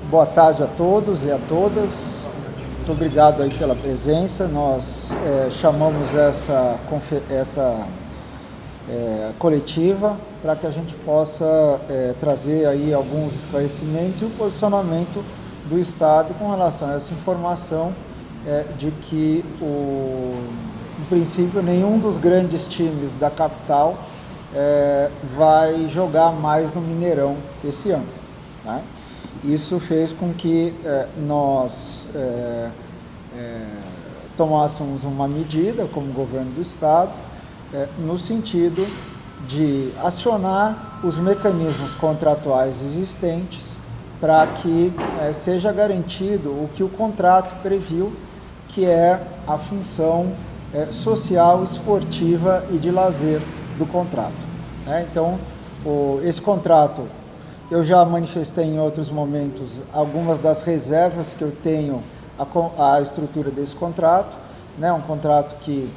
Boa tarde a todos e a todas. Muito obrigado aí pela presença. Nós chamamos essa coletiva para que a gente possa trazer aí alguns esclarecimentos e o posicionamento do Estado com relação a essa informação de que, em princípio, nenhum dos grandes times da capital vai jogar mais no Mineirão esse ano, né? Isso fez com que nós tomássemos uma medida como governo do Estado no sentido de acionar os mecanismos contratuais existentes para que seja garantido o que o contrato previu, que é a função social, esportiva e de lazer do contrato, né? Então, esse contrato, eu já manifestei em outros momentos algumas das reservas que eu tenho à estrutura desse contrato, né? Um contrato que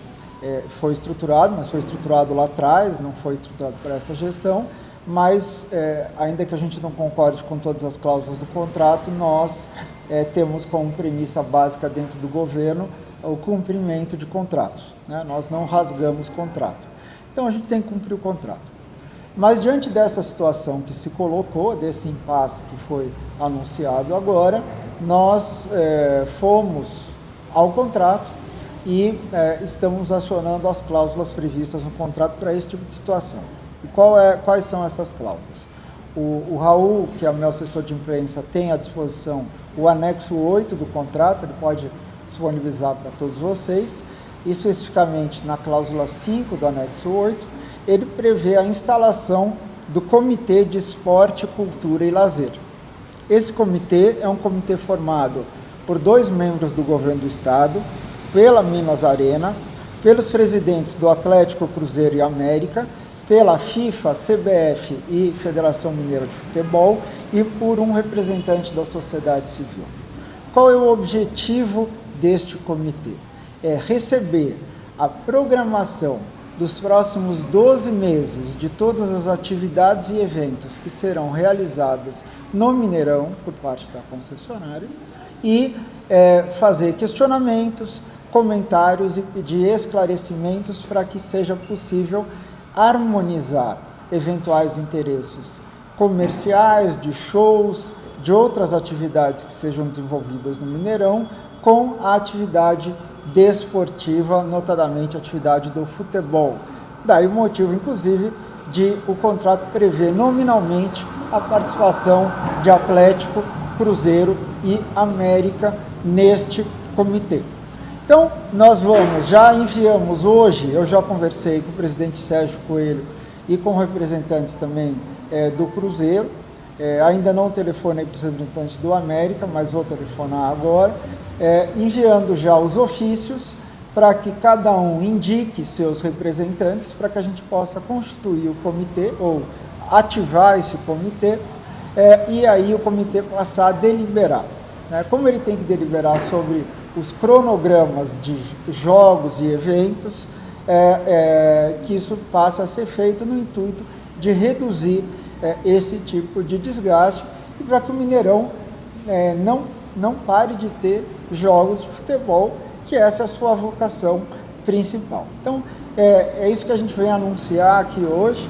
foi estruturado, mas foi estruturado lá atrás, não foi estruturado para essa gestão, mas ainda que a gente não concorde com todas as cláusulas do contrato, nós temos como premissa básica dentro do governo o cumprimento de contratos, né? Nós não rasgamos contrato. Então a gente tem que cumprir o contrato. Mas diante dessa situação que se colocou, desse impasse que foi anunciado agora, nós fomos ao contrato e estamos acionando as cláusulas previstas no contrato para esse tipo de situação. E quais são essas cláusulas? O Raul, que é o meu assessor de imprensa, tem à disposição o anexo 8 do contrato, ele pode disponibilizar para todos vocês, especificamente na cláusula 5 do anexo 8, ele prevê a instalação do Comitê de Esporte, Cultura e Lazer. Esse comitê é um comitê formado por 2 membros do governo do Estado, pela Minas Arena, pelos presidentes do Atlético, Cruzeiro e América, pela FIFA, CBF e Federação Mineira de Futebol e por um representante da sociedade civil. Qual é o objetivo deste comitê? É receber a programação dos próximos 12 meses de todas as atividades e eventos que serão realizadas no Mineirão por parte da concessionária e fazer questionamentos, comentários e pedir esclarecimentos para que seja possível harmonizar eventuais interesses comerciais, de shows, de outras atividades que sejam desenvolvidas no Mineirão com a atividade desportiva, notadamente a atividade do futebol. Daí o motivo, inclusive, de o contrato prever nominalmente a participação de Atlético, Cruzeiro e América neste comitê. Então, já enviamos hoje, eu já conversei com o presidente Sérgio Coelho e com representantes também do Cruzeiro, ainda não telefonei para os representantes do América, mas vou telefonar agora, enviando já os ofícios para que cada um indique seus representantes para que a gente possa constituir o comitê ou ativar esse comitê e aí o comitê passar a deliberar, né? Como ele tem que deliberar sobre os cronogramas de jogos e eventos, que isso passe a ser feito no intuito de reduzir esse tipo de desgaste e para que o Mineirão não pare de ter jogos de futebol, que essa é a sua vocação principal. Então, é isso que a gente vem anunciar aqui hoje,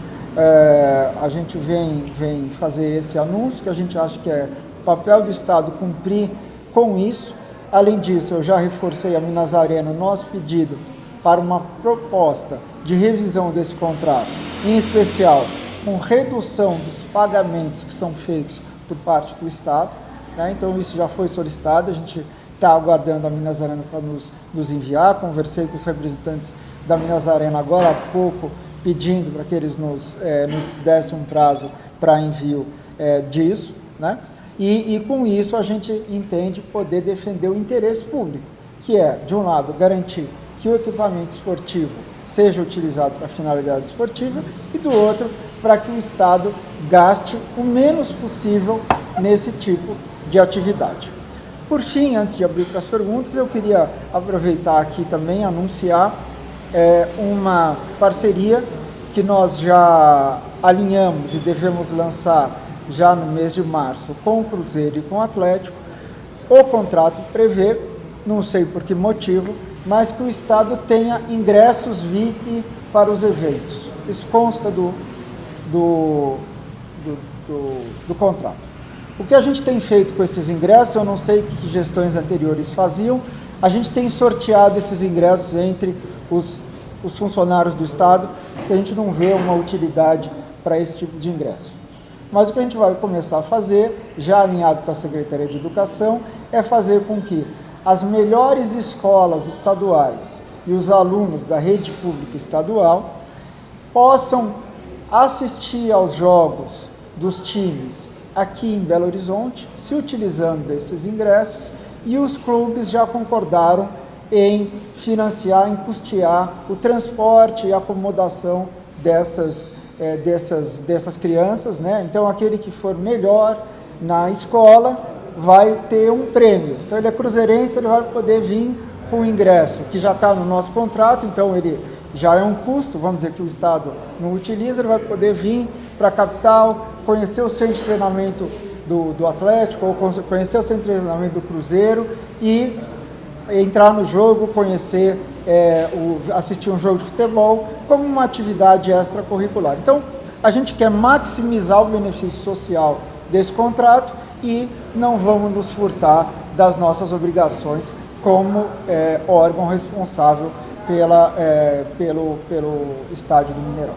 a gente vem fazer esse anúncio, que a gente acha que é papel do Estado cumprir com isso. Além disso, eu já reforcei a Minas Arena, nosso pedido para uma proposta de revisão desse contrato, em especial com redução dos pagamentos que são feitos por parte do Estado, né? Então isso já foi solicitado, a gente está aguardando a Minas Arena para nos enviar. Conversei com os representantes da Minas Arena agora há pouco, pedindo para que eles nos dessem um prazo para envio disso, né? E com isso a gente entende poder defender o interesse público, que é, de um lado, garantir que o equipamento esportivo seja utilizado para finalidade esportiva e, do outro, para que o Estado gaste o menos possível nesse tipo de atividade. Por fim, antes de abrir para as perguntas, eu queria aproveitar aqui também e anunciar uma parceria que nós já alinhamos e devemos lançar já no mês de março com o Cruzeiro e com o Atlético. O contrato prevê, não sei por que motivo, mas que o Estado tenha ingressos VIP para os eventos. Isso consta do contrato. O que a gente tem feito com esses ingressos, eu não sei o que gestões anteriores faziam, a gente tem sorteado esses ingressos entre os funcionários do Estado, que a gente não vê uma utilidade para esse tipo de ingresso. Mas o que a gente vai começar a fazer, já alinhado com a Secretaria de Educação, é fazer com que as melhores escolas estaduais e os alunos da rede pública estadual possam assistir aos jogos dos times aqui em Belo Horizonte, se utilizando desses ingressos, e os clubes já concordaram em financiar, em custear o transporte e acomodação dessas crianças, né? Então, aquele que for melhor na escola vai ter um prêmio. Então, ele é cruzeirense, ele vai poder vir com o ingresso, que já está no nosso contrato, então ele já é um custo, vamos dizer que o Estado não utiliza, ele vai poder vir para a capital, conhecer o centro de treinamento do Atlético, ou conhecer o centro de treinamento do Cruzeiro e entrar no jogo, conhecer, assistir um jogo de futebol como uma atividade extracurricular. Então, a gente quer maximizar o benefício social desse contrato e não vamos nos furtar das nossas obrigações como órgão responsável pelo estádio do Mineirão.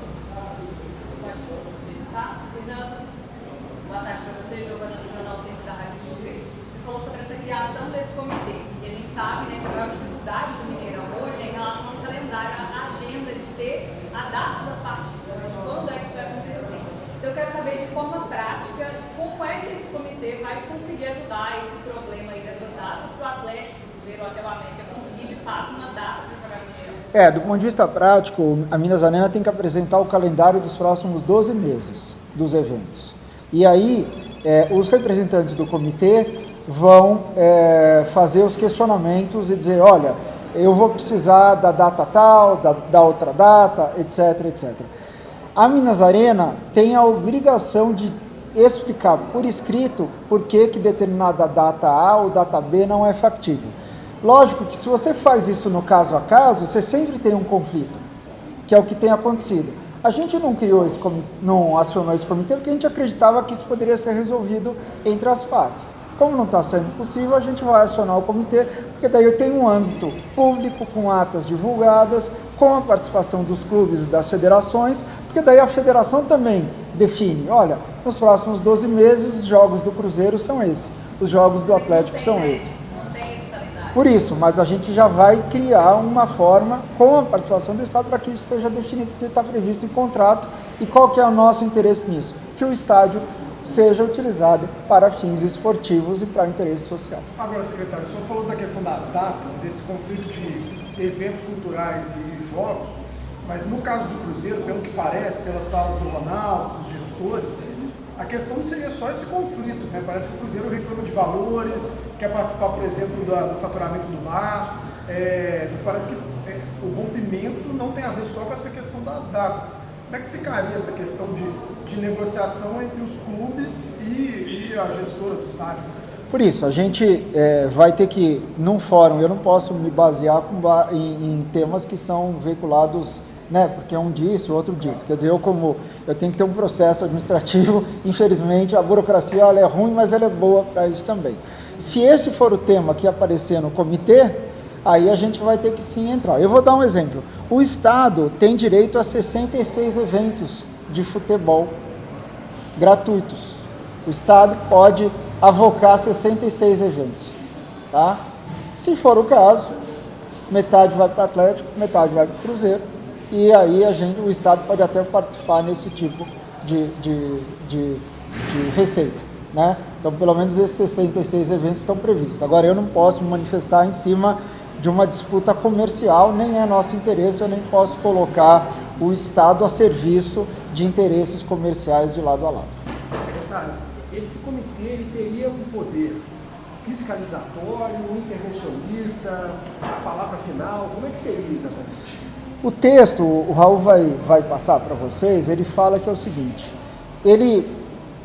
Boa tarde para você, Giovana do Jornal Tempo da Rádio Super. Você falou sobre essa criação desse comitê. E a gente sabe, né, que a maior dificuldade do Mineirão hoje é em relação ao calendário, a agenda de ter a data das partidas, né, de quando é que isso vai acontecer. Então eu quero saber de forma prática como é que esse comitê vai conseguir ajudar esse problema aí dessas datas para o Atlético, o Cruzeiro ou até o América conseguir de fato uma data para jogar no Mineirão. Do ponto de vista prático, a Minas Arena tem que apresentar o calendário dos próximos 12 meses dos eventos. E aí, os representantes do comitê vão fazer os questionamentos e dizer, olha, eu vou precisar da data tal, da outra data, etc, etc. A Minas Arena tem a obrigação de explicar por escrito por que determinada data A ou data B não é factível. Lógico que se você faz isso no caso a caso, você sempre tem um conflito, que é o que tem acontecido. A gente não acionou esse comitê porque a gente acreditava que isso poderia ser resolvido entre as partes. Como não está sendo possível, a gente vai acionar o comitê, porque daí eu tenho um âmbito público, com atas divulgadas, com a participação dos clubes e das federações, porque daí a federação também define, olha, nos próximos 12 meses os jogos do Cruzeiro são esses, os jogos do Atlético são esses. Por isso, mas a gente já vai criar uma forma com a participação do Estado para que isso seja definido, porque está previsto em contrato. E qual que é o nosso interesse nisso? Que o estádio seja utilizado para fins esportivos e para interesse social. Agora, secretário, o senhor falou da questão das datas, desse conflito de eventos culturais e jogos, mas no caso do Cruzeiro, pelo que parece, pelas falas do Ronaldo, dos gestores, a questão não seria só esse conflito, né? Parece que o Cruzeiro reclama de valores, quer participar, por exemplo, do faturamento do bar, parece que o rompimento não tem a ver só com essa questão das datas. Como é que ficaria essa questão de negociação entre os clubes e a gestora do estádio? Por isso, a gente vai ter que, num fórum, eu não posso me basear em temas que são veiculados, né, porque um disse, o outro disse. Quer dizer, eu tenho que ter um processo administrativo, infelizmente a burocracia ela é ruim, mas ela é boa para isso também. Se esse for o tema que aparecer no comitê, aí a gente vai ter que sim entrar. Eu vou dar um exemplo. O Estado tem direito a 66 eventos de futebol gratuitos. O Estado pode avocar 66 eventos. Tá? Se for o caso, metade vai para o Atlético, metade vai para o Cruzeiro, e aí o Estado pode até participar nesse tipo de receita. Né? Então, pelo menos esses 66 eventos estão previstos. Agora, eu não posso me manifestar em cima de uma disputa comercial, nem é nosso interesse, eu nem posso colocar o Estado a serviço de interesses comerciais de lado a lado. Secretário, esse comitê ele teria um poder fiscalizatório, intervencionista, a palavra final, como é que seria exatamente? O texto, o Raul vai passar para vocês, ele fala que é o seguinte, ele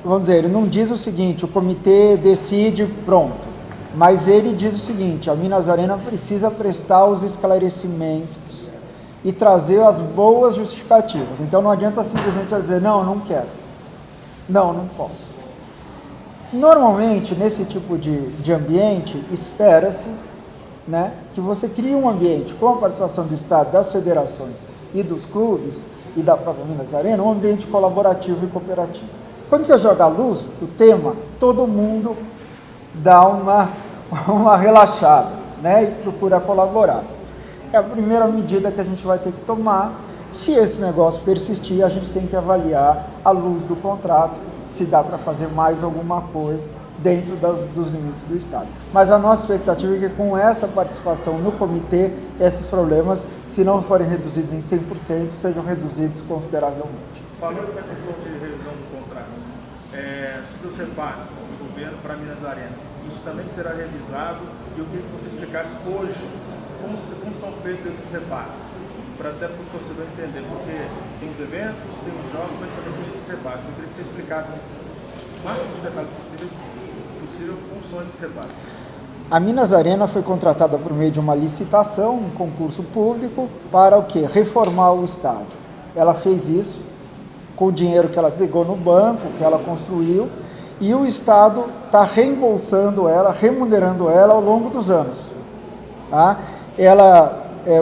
vamos dizer, ele não diz o seguinte, o comitê decide, pronto, mas ele diz o seguinte, a Minas Arena precisa prestar os esclarecimentos e trazer as boas justificativas. Então não adianta simplesmente ela dizer, não, não quero, não posso. Normalmente, nesse tipo de ambiente, espera-se, né, que você crie um ambiente com a participação do Estado, das federações e dos clubes e da própria Minas Arena, um ambiente colaborativo e cooperativo. Quando você joga a luz, o tema, todo mundo dá uma relaxada, né, e procura colaborar. É a primeira medida que a gente vai ter que tomar. Se esse negócio persistir, a gente tem que avaliar à luz do contrato se dá para fazer mais alguma coisa dentro dos limites do Estado. Mas a nossa expectativa é que com essa participação no comitê, esses problemas, se não forem reduzidos em 100%, sejam reduzidos consideravelmente. Falando da questão de revisão do contrato, sobre os repasses do governo para a Minas Arena, isso também será revisado e eu queria que você explicasse hoje como são feitos esses repasses, para até para o torcedor entender, porque tem os eventos, tem os jogos, mas também tem esses repasses. Eu queria que você explicasse o máximo de detalhes possível como são esses repasses. A Minas Arena foi contratada por meio de uma licitação, um concurso público, para o quê? Reformar o estádio. Ela fez isso com o dinheiro que ela pegou no banco, que ela construiu, e o Estado está reembolsando ela, remunerando ela ao longo dos anos. Tá?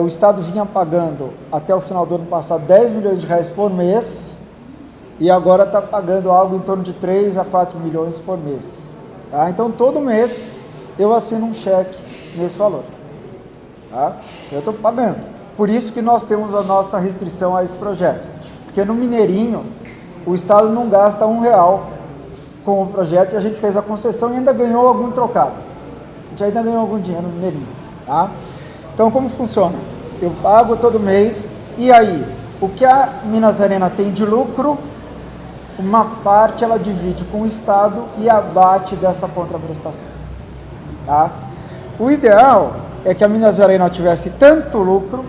O Estado vinha pagando, até o final do ano passado, 10 milhões de reais por mês, e agora está pagando algo em torno de 3 a 4 milhões por mês. Tá? Então, todo mês, eu assino um cheque nesse valor. Tá? Eu estou pagando. Por isso que nós temos a nossa restrição a esse projeto. Porque no Mineirinho, o Estado não gasta R$1 com o projeto, e a gente fez a concessão e ainda ganhou algum trocado. A gente ainda ganhou algum dinheiro no Mineirinho. Tá? Então, como funciona? Eu pago todo mês, e aí, o que a Minas Arena tem de lucro, uma parte ela divide com o Estado e abate dessa contraprestação. Tá? O ideal é que a Minas Arena tivesse tanto lucro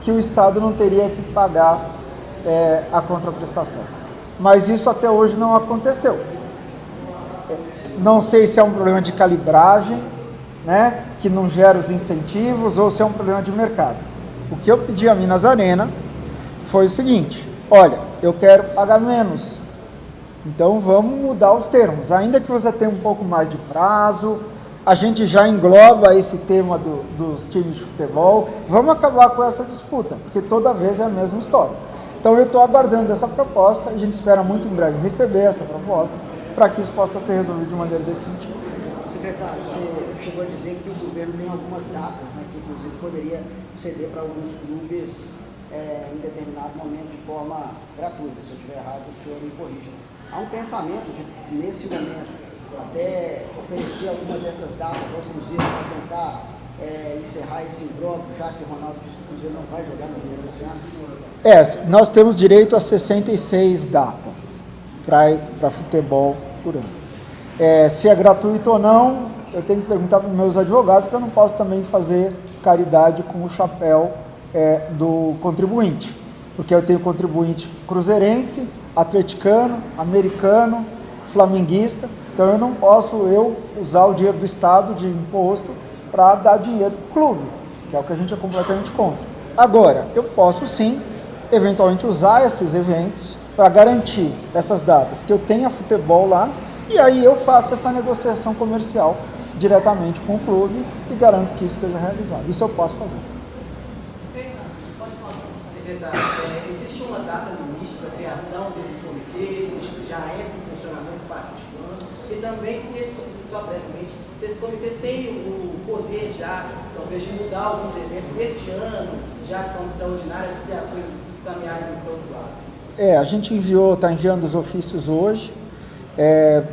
que o Estado não teria que pagar a contraprestação. Mas isso até hoje não aconteceu. Não sei se é um problema de calibragem, né, que não gera os incentivos, ou se é um problema de mercado. O que eu pedi à Minas Arena foi o seguinte: olha, eu quero pagar menos, então vamos mudar os termos, ainda que você tenha um pouco mais de prazo, a gente já engloba esse tema dos times de futebol, vamos acabar com essa disputa, porque toda vez é a mesma história. Então eu estou aguardando essa proposta, a gente espera muito em breve receber essa proposta, para que isso possa ser resolvido de maneira definitiva. Secretário, você chegou a dizer que o governo tem algumas datas, né, que inclusive poderia ceder para alguns clubes em determinado momento de forma gratuita. Se eu estiver errado, o senhor me corrija. Há um pensamento de, nesse momento, até oferecer alguma dessas datas ao Cruzeiro para tentar encerrar esse imbróglio, já que o Ronaldo disse que o Cruzeiro não vai jogar no Mineiro esse ano? Nós temos direito a 66 datas para futebol por ano. Se é gratuito ou não, eu tenho que perguntar para os meus advogados, que eu não posso também fazer caridade com o chapéu do contribuinte, porque eu tenho contribuinte cruzeirense, atleticano, americano, flamenguista, então eu não posso usar o dinheiro do Estado de imposto para dar dinheiro para o clube, que é o que a gente é completamente contra. Agora, eu posso sim, eventualmente, usar esses eventos para garantir essas datas, que eu tenha futebol lá, e aí eu faço essa negociação comercial diretamente com o clube e garanto que isso seja realizado. Isso eu posso fazer. Secretário, existe uma data limite para a criação desse comitê, se já entra em funcionamento parte de ano, e também se esse comitê tem o poder já, talvez, de mudar alguns eventos este ano, já de forma extraordinária, se as coisas caminharem para o outro lado. A gente está enviando os ofícios hoje.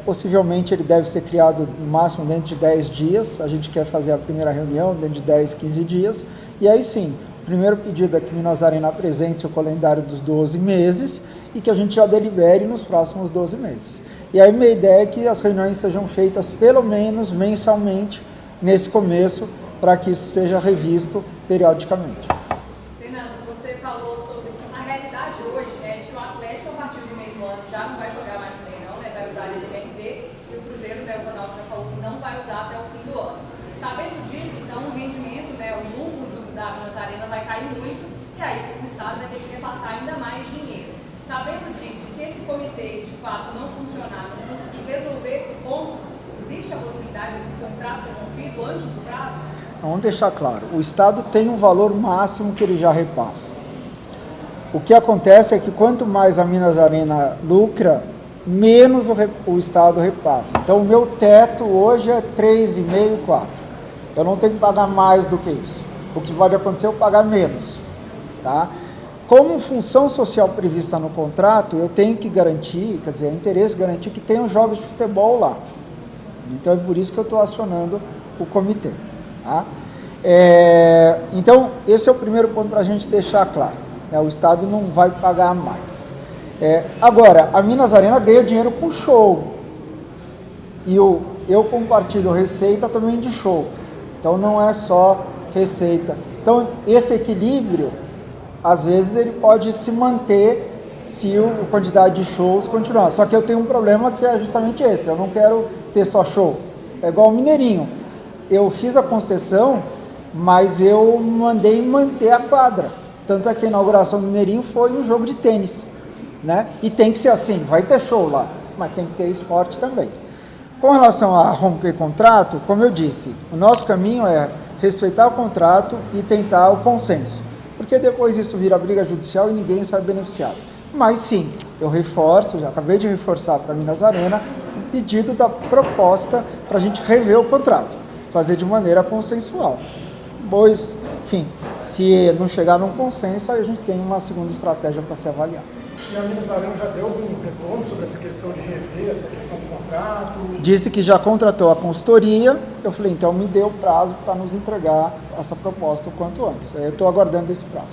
Possivelmente ele deve ser criado no máximo dentro de 10 dias, a gente quer fazer a primeira reunião dentro de 10, 15 dias, e aí sim, o primeiro pedido é que Minas Arena apresente o calendário dos 12 meses e que a gente já delibere nos próximos 12 meses. E aí minha ideia é que as reuniões sejam feitas pelo menos mensalmente nesse começo, para que isso seja revisto periodicamente. Fernando, você falou sobre a realidade hoje de que o Atlético, a partir do meio do ano, já não vai jogar mais no Mineirão, né? Vai usar cair muito, e aí o Estado vai ter que repassar ainda mais dinheiro. Sabendo disso, se esse comitê de fato não funcionar, não conseguir resolver esse ponto, existe a possibilidade desse contrato ser rompido antes do prazo? Vamos deixar claro, o Estado tem um valor máximo que ele já repassa. O que acontece é que quanto mais a Minas Arena lucra, menos o Estado repassa. Então o meu teto hoje é 3,5, 4. Eu não tenho que pagar mais do que isso. O que pode acontecer é eu pagar menos. Tá? Como função social prevista no contrato, eu tenho que garantir, quer dizer, é interesse garantir que tenham jogos de futebol lá. Então é por isso que eu estou acionando o comitê. Tá? Então, esse é o primeiro ponto para a gente deixar claro. Né? O Estado não vai pagar mais. Agora, a Minas Arena ganha dinheiro com show. E eu compartilho receita também de show. Então não é só receita. Então esse equilíbrio, às vezes ele pode se manter se a quantidade de shows continuar. Só que eu tenho um problema que é justamente esse. Eu não quero ter só show. É igual o Mineirinho. Eu fiz a concessão, mas eu mandei manter a quadra. Tanto é que a inauguração do Mineirinho foi um jogo de tênis. Né? E tem que ser assim, vai ter show lá, mas tem que ter esporte também. Com relação a romper contrato, como eu disse, o nosso caminho é respeitar o contrato e tentar o consenso, porque depois isso vira briga judicial e ninguém sai beneficiado. Mas sim, eu reforço, já acabei de reforçar para a Minas Arena, o pedido da proposta para a gente rever o contrato, fazer de maneira consensual. Pois, enfim, se não chegar num consenso, aí a gente tem uma segunda estratégia para ser avaliada. E a Minas Arena já deu algum retorno sobre essa questão de rever, essa questão do contrato? Disse que já contratou a consultoria. Eu falei, então me dê o prazo para nos entregar essa proposta o quanto antes. Eu estou aguardando esse prazo.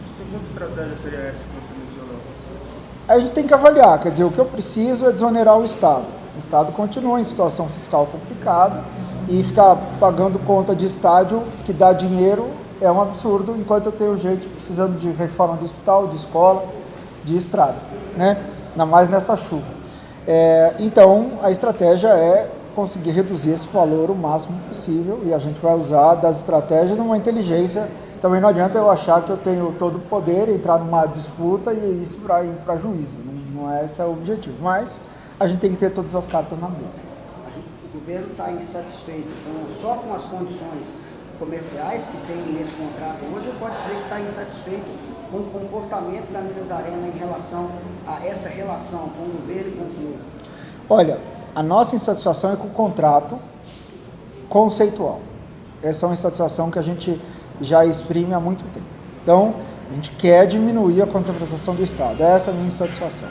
Que segunda estratégia seria essa que você mencionou? A gente tem que avaliar, quer dizer, o que eu preciso é desonerar o Estado. O Estado continua em situação fiscal complicada e ficar pagando conta de estádio que dá dinheiro é um absurdo, enquanto eu tenho gente precisando de reforma de hospital, de escola, de estrada, né? Ainda mais nessa chuva. Então, a estratégia é conseguir reduzir esse valor o máximo possível e a gente vai usar das estratégias uma inteligência. Também não adianta eu achar que eu tenho todo o poder, entrar numa disputa e isso para juízo. Não é esse é o objetivo, mas a gente tem que ter todas as cartas na mesa. O governo está insatisfeito só com as condições comerciais que tem nesse contrato hoje, ou pode dizer que está insatisfeito com o comportamento da Minas Arena em relação a essa relação com o governo e com o clube? Olha, a nossa insatisfação é com o contrato conceitual. Essa é uma insatisfação que a gente já exprime há muito tempo. Então, a gente quer diminuir a contraprestação do Estado. Essa é a minha insatisfação.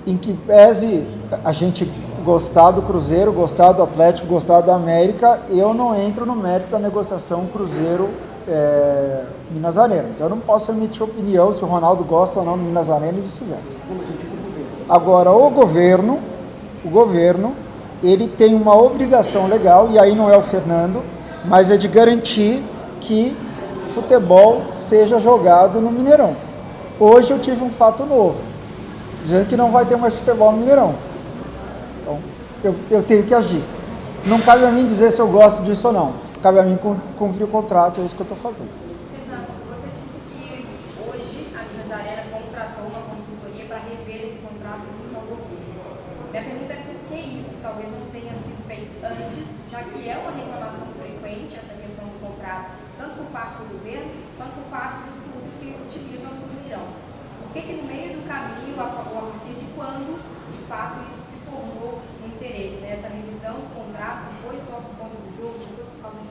Em que pese a gente gostar do Cruzeiro, gostar do Atlético, gostar do América, eu não entro no mérito da negociação Cruzeiro Minas Arena. Então eu não posso emitir opinião se o Ronaldo gosta ou não do Minas Arena e vice-versa. Agora, o governo, ele tem uma obrigação legal, e aí não é o Fernando, mas é de garantir que futebol seja jogado no Mineirão. Hoje eu tive um fato novo, dizendo que não vai ter mais futebol no Mineirão. Então, eu tenho que agir. Não cabe a mim dizer se eu gosto disso ou não. Cabe a mim cumprir o contrato, é isso que eu estou fazendo. Fernando, você disse que hoje a Minas Arena contratou uma consultoria para rever esse contrato junto ao governo. Minha pergunta é por que isso talvez não tenha sido feito antes, já que é uma reclamação frequente essa questão do contrato, tanto por parte do governo quanto por parte dos clubes que utilizam o Mineirão. Por que no meio do caminho, a partir de quando, de fato, isso se tornou um interesse, né? Essa revisão do contrato, se foi só por conta do jogo, se foi por causa do...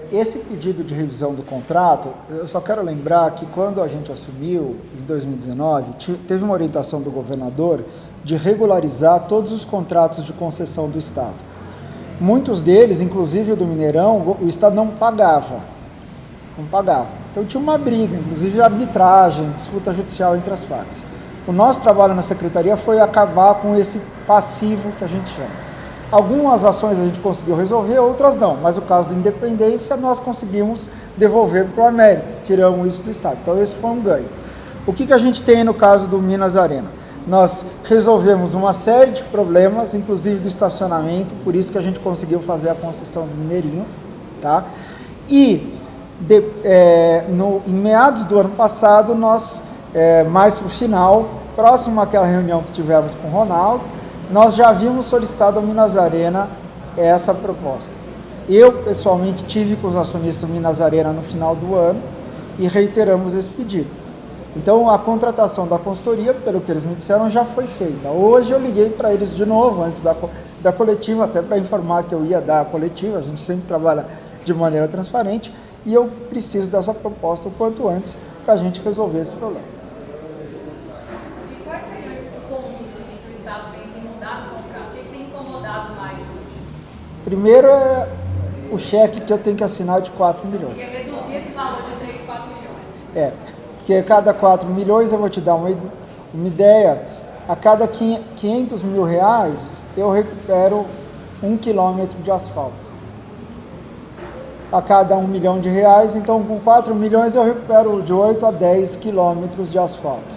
Esse pedido de revisão do contrato, eu só quero lembrar que quando a gente assumiu, em 2019, teve uma orientação do governador de regularizar todos os contratos de concessão do Estado. Muitos deles, inclusive o do Mineirão, o Estado não pagava. Então tinha uma briga, inclusive arbitragem, disputa judicial entre as partes. O nosso trabalho na Secretaria foi acabar com esse passivo que a gente chama. Algumas ações a gente conseguiu resolver, outras não. Mas o caso da Independência nós conseguimos devolver para o América, tiramos isso do Estado. Então esse foi um ganho. O que a gente tem no caso do Minas Arena? Nós resolvemos uma série de problemas, inclusive do estacionamento, por isso que a gente conseguiu fazer a concessão do Mineirinho, tá? E em meados do ano passado, nós, mais para o final, próximo àquela reunião que tivemos com o Ronaldo, nós já havíamos solicitado ao Minas Arena essa proposta. Eu, pessoalmente, tive com os acionistas do Minas Arena no final do ano e reiteramos esse pedido. Então, a contratação da consultoria, pelo que eles me disseram, já foi feita. Hoje eu liguei para eles de novo, antes da coletiva, até para informar que eu ia dar a coletiva, a gente sempre trabalha de maneira transparente, e eu preciso dessa proposta o quanto antes para a gente resolver esse problema. E quais seriam esses pontos assim, que o Estado pensa em mudar no contrato? O que tem incomodado mais hoje? Primeiro é o cheque que eu tenho que assinar de 4 milhões. Porque reduzir esse valor de 3, 4 milhões. Porque cada 4 milhões, eu vou te dar uma ideia, a cada 500 mil reais, eu recupero 1 quilômetro de asfalto. A cada 1 milhão de reais, então com 4 milhões eu recupero de 8 a 10 quilômetros de asfalto.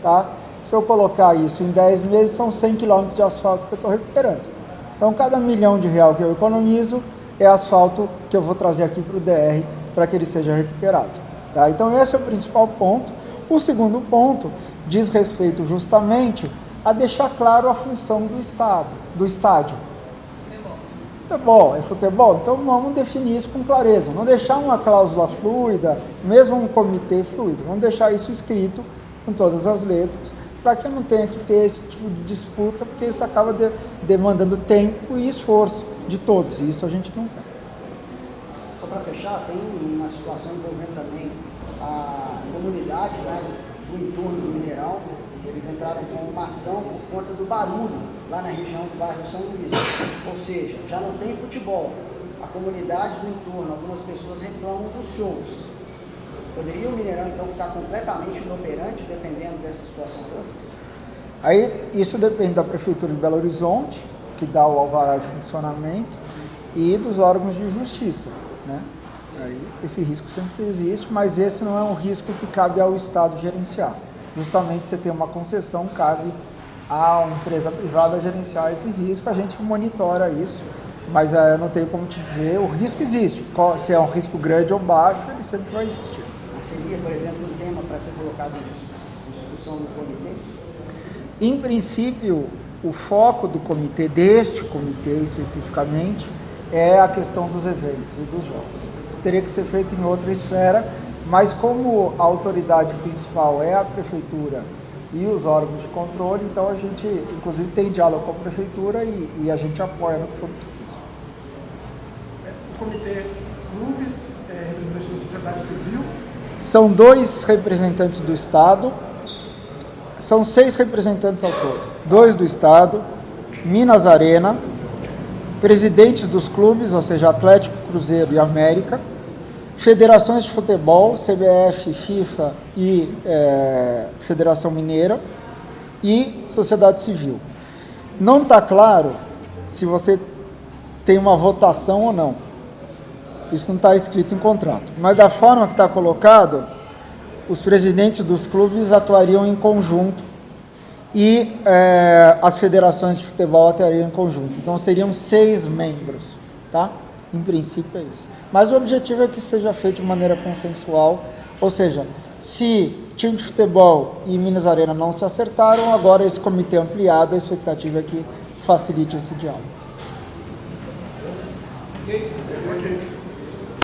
Tá? Se eu colocar isso em 10 meses, são 100 quilômetros de asfalto que eu estou recuperando. Então cada milhão de real que eu economizo é asfalto que eu vou trazer aqui para o DR para que ele seja recuperado. Tá? Então esse é o principal ponto. O segundo ponto diz respeito justamente a deixar claro a função do estádio. Futebol, é futebol? Então vamos definir isso com clareza. Não deixar uma cláusula fluida, mesmo um comitê fluido. Vamos deixar isso escrito com todas as letras, para que não tenha que ter esse tipo de disputa, porque isso acaba demandando tempo e esforço de todos, e isso a gente não quer. Só para fechar, tem uma situação envolvendo também a comunidade, né, do entorno do Mineirão. Eles entraram com uma ação por conta do barulho lá na região do bairro São Luís. Ou seja, já não tem futebol. A comunidade do entorno, algumas pessoas reclamam dos shows. Poderia o Mineirão então ficar completamente inoperante dependendo dessa situação toda? Aí isso depende da Prefeitura de Belo Horizonte, que dá o alvará de funcionamento, e dos órgãos de justiça, né? Aí esse risco sempre existe, mas esse não é um risco que cabe ao Estado gerenciar. Justamente você tem uma concessão, cabe à empresa privada gerenciar esse risco, a gente monitora isso, mas eu não tenho como te dizer, o risco existe, se é um risco grande ou baixo, ele sempre vai existir. Mas seria, por exemplo, um tema para ser colocado em discussão no comitê? Em princípio, o foco do comitê, deste comitê especificamente, é a questão dos eventos e dos jogos. Isso teria que ser feito em outra esfera, mas como a autoridade principal é a prefeitura e os órgãos de controle, então a gente, inclusive, tem diálogo com a prefeitura e a gente apoia no que for preciso. O comitê clubes, representantes da sociedade civil. São 2 representantes do Estado, são 6 representantes ao todo. 2 do Estado, Minas Arena, presidentes dos clubes, ou seja, Atlético, Cruzeiro e América, federações de futebol, CBF, FIFA e Federação Mineira, e sociedade civil. Não está claro se você tem uma votação ou não. Isso não está escrito em contrato. Mas da forma que está colocado, os presidentes dos clubes atuariam em conjunto e as federações de futebol atuariam em conjunto. Então seriam 6 membros, tá? Em princípio é isso. Mas o objetivo é que seja feito de maneira consensual, ou seja, se time de futebol e Minas Arena não se acertaram, agora esse comitê ampliado, a expectativa é que facilite esse diálogo. Ok.